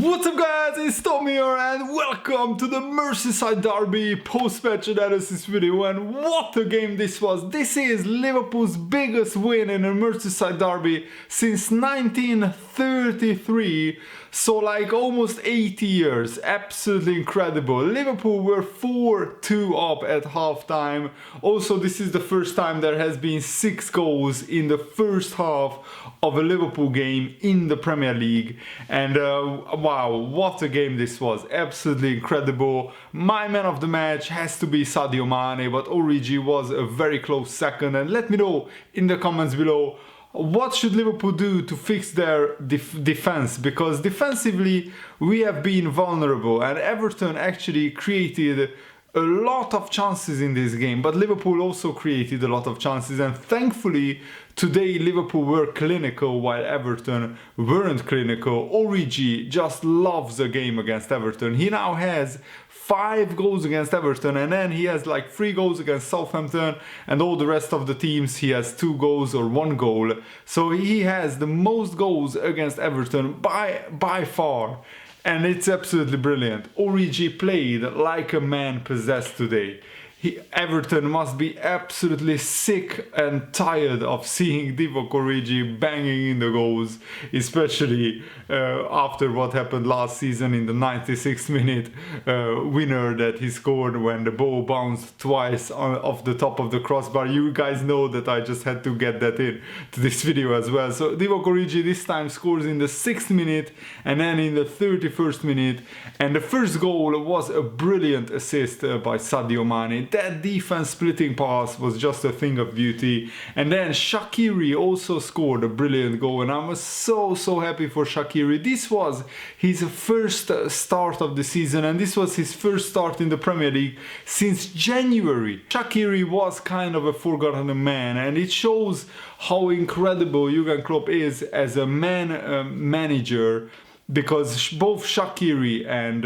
What's up guys, it's Tom here and welcome to the Merseyside Derby post-match analysis video. And what a game this was. This is Liverpool's biggest win in a Merseyside Derby since 1933. So like almost 80 years. Absolutely incredible. Liverpool were 4-2 up at halftime. Also, this is the first time there has been 6 goals in the first half of a Liverpool game in the Premier League. And wow, what a game this was. Absolutely incredible. My man of the match has to be Sadio Mane, but Origi was a very close second. And let me know in the comments below, what should Liverpool do to fix their defense? Because defensively we have been vulnerable, and Everton actually created a lot of chances in this game, but Liverpool also created a lot of chances, and thankfully today Liverpool were clinical while Everton weren't clinical. Origi just loves the game against Everton. He now has 5 goals against Everton, and then he has like 3 goals against Southampton, and all the rest of the teams he has 2 goals or 1 goal. So he has the most goals against Everton by far. And it's absolutely brilliant. Origi played like a man possessed today. Everton must be absolutely sick and tired of seeing Divock Origi banging in the goals, especially after what happened last season in the 96th minute winner that he scored when the ball bounced twice off the top of the crossbar. You guys know that I just had to get that in to this video as well. So Divock Origi this time scores in the 6th minute and then in the 31st minute. And the first goal was a brilliant assist by Sadio Mane. That defense splitting pass was just a thing of beauty. And then Shaqiri also scored a brilliant goal, and I was so happy for Shaqiri. This was his first start of the season, and this was his first start in the Premier League since January. Shaqiri was kind of a forgotten man, and it shows how incredible Jurgen Klopp is as a manager, because both Shaqiri and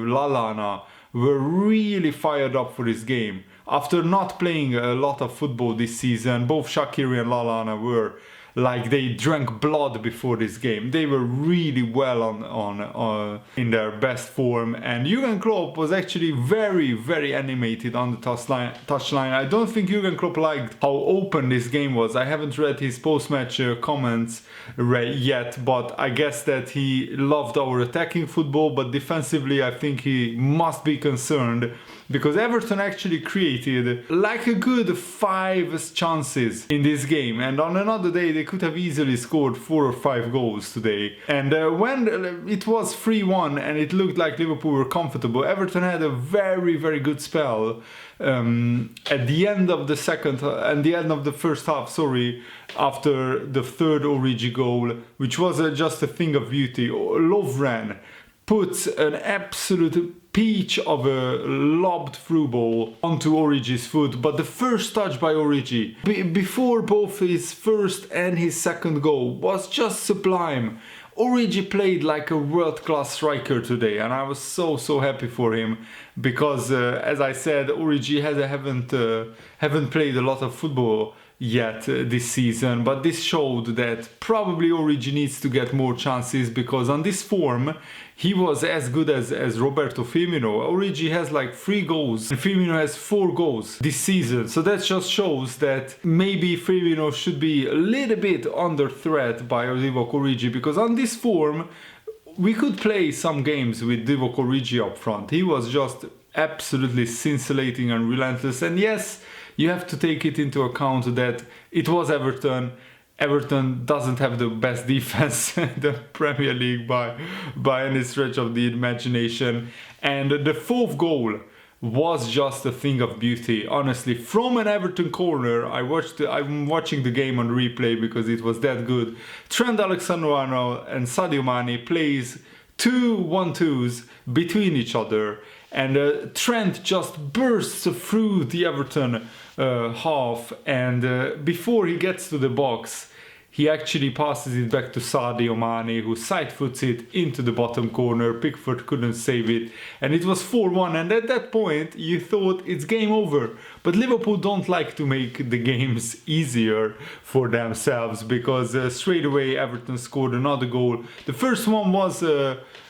Lallana were really fired up for this game. After not playing a lot of football this season, both Shaqiri and Lallana were like they drank blood before this game. They were really well on in their best form, and Jurgen Klopp was actually very animated on the touchline. I don't think Jurgen Klopp liked how open this game was. I haven't read his post-match comments yet, but I guess that he loved our attacking football, but defensively I think he must be concerned, because Everton actually created like a good 5 chances in this game, and on another day they could have easily scored 4 or 5 goals today. And when it was 3-1 and it looked like Liverpool were comfortable, Everton had a very good spell at the end of the first half, after the third Origi goal, which was just a thing of beauty. Lovren puts an absolute peach of a lobbed through ball onto Origi's foot, but the first touch by Origi before both his first and his second goal was just sublime. Origi played like a world-class striker today, and I was so happy for him, because as I said, Origi haven't played a lot of football yet this season, but this showed that probably Origi needs to get more chances, because on this form he was as good as Roberto Firmino. Origi has like 3 goals and Firmino has 4 goals this season, so that just shows that maybe Firmino should be a little bit under threat by Divock Origi, because on this form we could play some games with Divock Origi up front. He was just absolutely scintillating and relentless. And yes, you have to take it into account that it was Everton. Everton doesn't have the best defense in the Premier League by any stretch of the imagination. And the 4th goal was just a thing of beauty, honestly. From an Everton corner, I'm watching the game on replay because it was that good. Trent Alexander-Arnold and Sadio Mane plays 2 1-2s between each other, and Trent just bursts through the Everton half, and before he gets to the box, He actually passes it back to Sadio Mane, who side-foots it into the bottom corner. Pickford couldn't save it, and it was 4-1. And at that point, you thought it's game over. But Liverpool don't like to make the games easier for themselves, because straight away Everton scored another goal. The first one was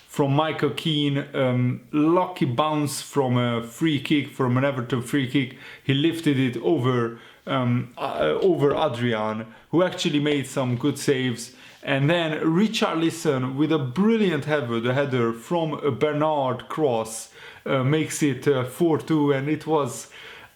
from Michael Keane, lucky bounce from a free kick, from an Everton free kick. He lifted it over Adrian, who actually made some good saves. And then Richarlison with a brilliant header from a Bernard cross makes it 4-2, and it was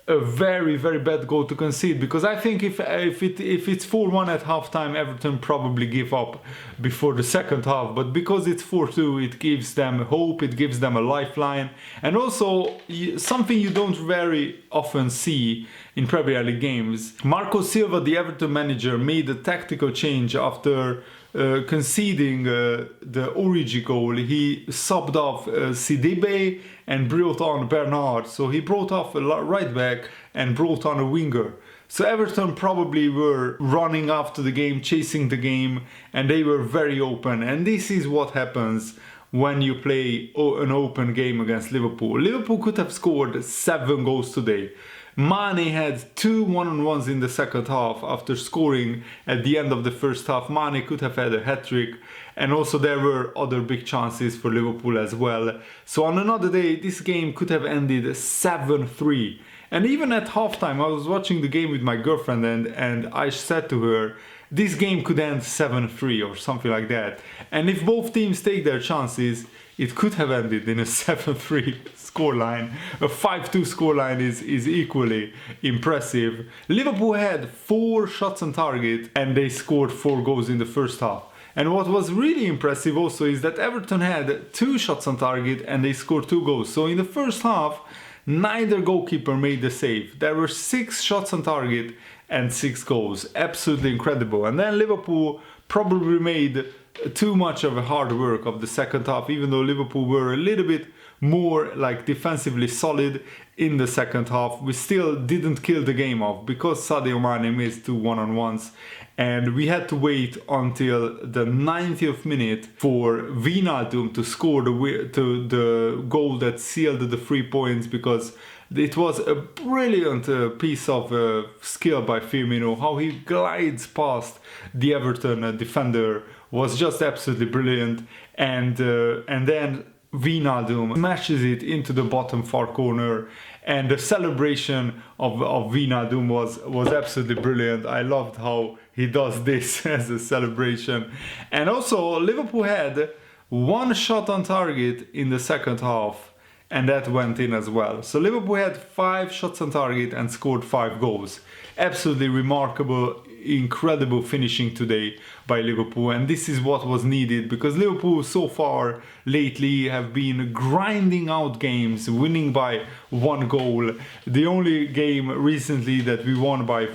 a very, very bad goal to concede, because I think if it's 4-1 at halftime, Everton probably give up before the second half. But because it's 4-2, it gives them hope, it gives them a lifeline, and also something you don't very often see in Premier League games. Marco Silva, the Everton manager, made a tactical change after conceding the Origi goal. He subbed off Sidibe and brought on Bernard. So he brought off a right back and brought on a winger. So Everton probably were running after the game, chasing the game, and they were very open. And this is what happens when you play an open game against Liverpool. Liverpool could have scored 7 goals today. Mane had 2 one-on-ones in the second half after scoring at the end of the first half. Mane could have had a hat-trick, and also there were other big chances for Liverpool as well. So on another day, this game could have ended 7-3. And even at halftime, I was watching the game with my girlfriend, and I said to her, this game could end 7-3 or something like that. And if both teams take their chances, it could have ended in a 7-3 scoreline. A 5-2 scoreline is equally impressive. Liverpool had 4 shots on target, and they scored 4 goals in the first half. And what was really impressive also is that Everton had 2 shots on target and they scored 2 goals. So in the first half, neither goalkeeper made the save. There were 6 shots on target and 6 goals. Absolutely incredible. And then Liverpool probably made too much of a hard work of the second half, even though Liverpool were a little bit more like defensively solid in the second half. We still didn't kill the game off because Sadio Mane missed 2 one-on-ones, and we had to wait until the 90th minute for Wijnaldum to score the goal that sealed the 3 points, because it was a brilliant piece of skill by Firmino. How he glides past the Everton defender was just absolutely brilliant, and then Wijnaldum smashes it into the bottom far corner, and the celebration of Wijnaldum was absolutely brilliant. I loved how he does this as a celebration. And also Liverpool had 1 shot on target in the second half, and that went in as well. So Liverpool had 5 shots on target and scored 5 goals. Absolutely remarkable, incredible finishing today by Liverpool, and this is what was needed, because Liverpool so far lately have been grinding out games, winning by 1 goal. The only game recently that we won by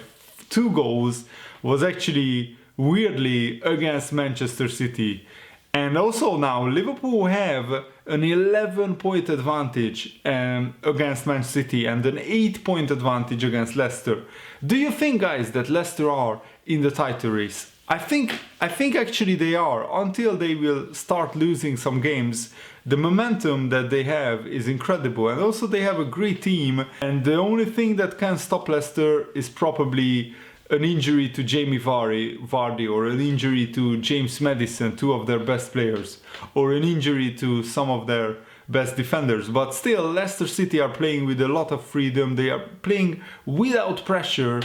2 goals was actually weirdly against Manchester City. And also now Liverpool have an 11-point advantage against Man City and an 8-point advantage against Leicester. Do you think, guys, that Leicester are in the title race? I think actually they are, until they will start losing some games. The momentum that they have is incredible, and also they have a great team, and the only thing that can stop Leicester is probably an injury to Jamie Vardy, or an injury to James Maddison, 2 of their best players, or an injury to some of their best defenders. But still, Leicester City are playing with a lot of freedom. They are playing without pressure,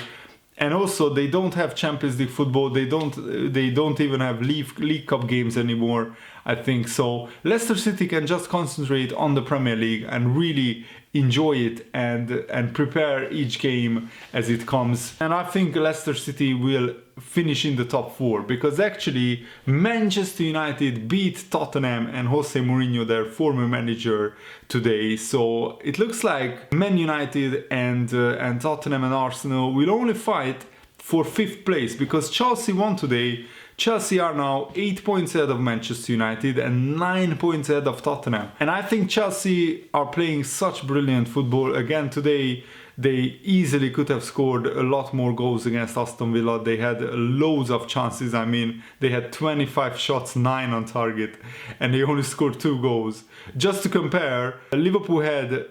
and also they don't have Champions League football. They don't even have League Cup games anymore, I think. So Leicester City can just concentrate on the Premier League and really enjoy it and prepare each game as it comes. And I think Leicester City will finish in the top 4, because actually Manchester United beat Tottenham and Jose Mourinho, their former manager, today. So it looks like Man United and Tottenham and Arsenal will only fight for 5th place, because Chelsea won today. Chelsea are now 8 points ahead of Manchester United and 9 points ahead of Tottenham. And I think Chelsea are playing such brilliant football. Again today, they easily could have scored a lot more goals against Aston Villa. They had loads of chances. I mean, they had 25 shots, 9 on target, and they only scored 2 goals. Just to compare, Liverpool had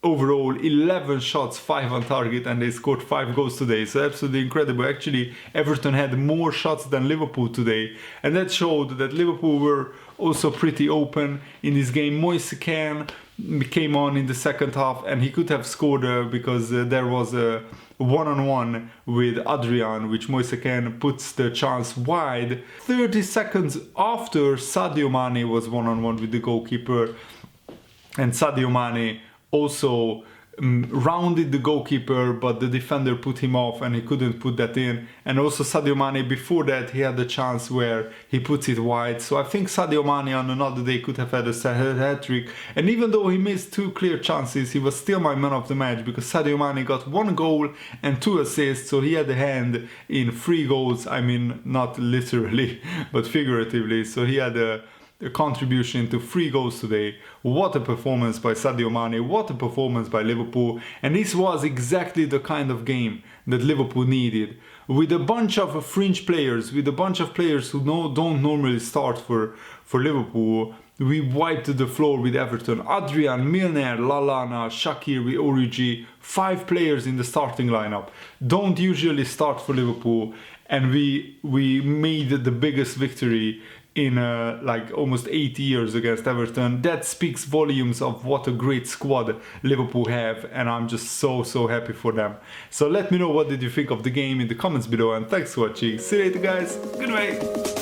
overall 11 shots, 5 on target, and they scored 5 goals today. So absolutely incredible. Actually, Everton had more shots than Liverpool today, and that showed that Liverpool were also pretty open in this game. Moise Kean came on in the second half, and he could have scored because there was a one-on-one with Adrian, which Moise Kean puts the chance wide 30 seconds after Sadio Mane was one-on-one with the goalkeeper, and Sadio Mane also rounded the goalkeeper, but the defender put him off and he couldn't put that in. And also Sadio Mane, before that, he had the chance where he puts it wide. So I think Sadio Mane on another day could have had a hat-trick. And even though he missed 2 clear chances, he was still my man of the match, because Sadio Mane got 1 goal and 2 assists. So he had a hand in 3 goals. I mean, not literally, but figuratively. So he had a contribution to 3 goals today. What a performance by Sadio Mane, what a performance by Liverpool. And this was exactly the kind of game that Liverpool needed. With a bunch of fringe players, with a bunch of players who don't normally start for Liverpool, we wiped the floor with Everton. Adrian, Milner, Lallana, Shaqiri, Origi, 5 players in the starting lineup. Don't usually start for Liverpool, and we made the biggest victory in like almost 8 years against Everton. That speaks volumes of what a great squad Liverpool have, and I'm just so happy for them. So let me know what did you think of the game in the comments below, and thanks for watching. See you later, guys. Goodbye.